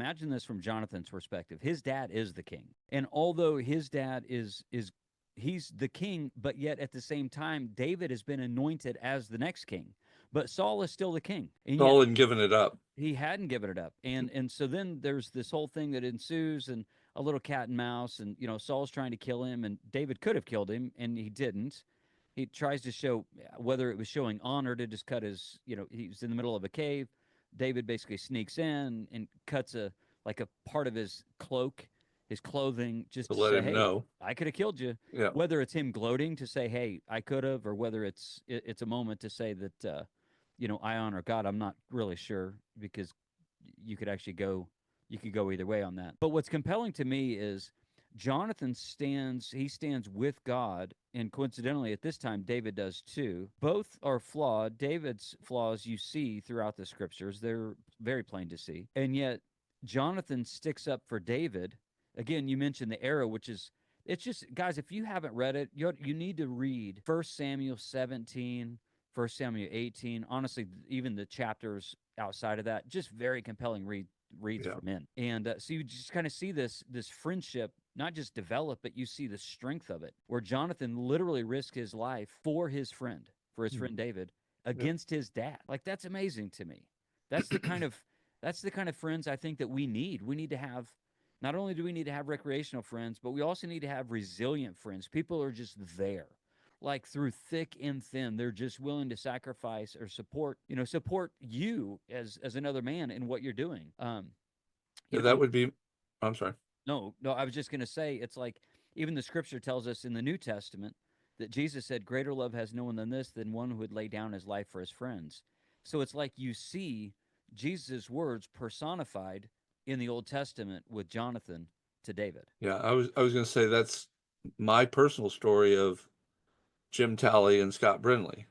Imagine this from Jonathan's perspective. His dad is the king. And although his dad is he's the king, but yet at the same time David has been anointed as the next king. But Saul is still the king. And yet Saul had given it up. he hadn't given it up. And so then there's this whole thing that ensues, and a little cat and mouse, and Saul's trying to kill him, and David could have killed him and he didn't. He tries to show, whether it was showing honor, to just cut his, he's in the middle of a cave. David basically sneaks in and cuts a part of his cloak, his clothing, just To to let say, him hey, know. I could have killed you. Yeah. Whether it's him gloating to say, hey, I could have, or whether it's a moment to say that I honor God. I'm not really sure, because you could actually go you could go either way on that. But what's compelling to me is Jonathan stands with God, and coincidentally at this time David does too. Both are flawed. David's flaws you see throughout the scriptures. They're very plain to see. And yet Jonathan sticks up for David. Again, you mentioned the arrow, which is, it's just, guys, if you haven't read it, you need to read 1 Samuel 17, 1 Samuel 18. Honestly, even the chapters outside of that, just very compelling reads Yeah. for men. And so you just kind of see this friendship not just develop, but you see the strength of it, where Jonathan literally risked his life for his friend David, Yeah. against his dad. Like, that's amazing to me. That's the kind of that's the kind of friends I think that we need. We need to have, not only do we need to have recreational friends, but we also need to have resilient friends. People who are just there, like through thick and thin. They're just willing to sacrifice or support you as another man in what you're doing. Yeah, You that know, would be, I'm sorry. no, I was just going to say, it's like, even the scripture tells us in the New Testament that Jesus said, greater love has no one than this, than one who would lay down his life for his friends. So it's like you see Jesus' words personified in the Old Testament with Jonathan to David. Yeah, I was going to say that's my personal story of Jim Talley and Scott Brinley.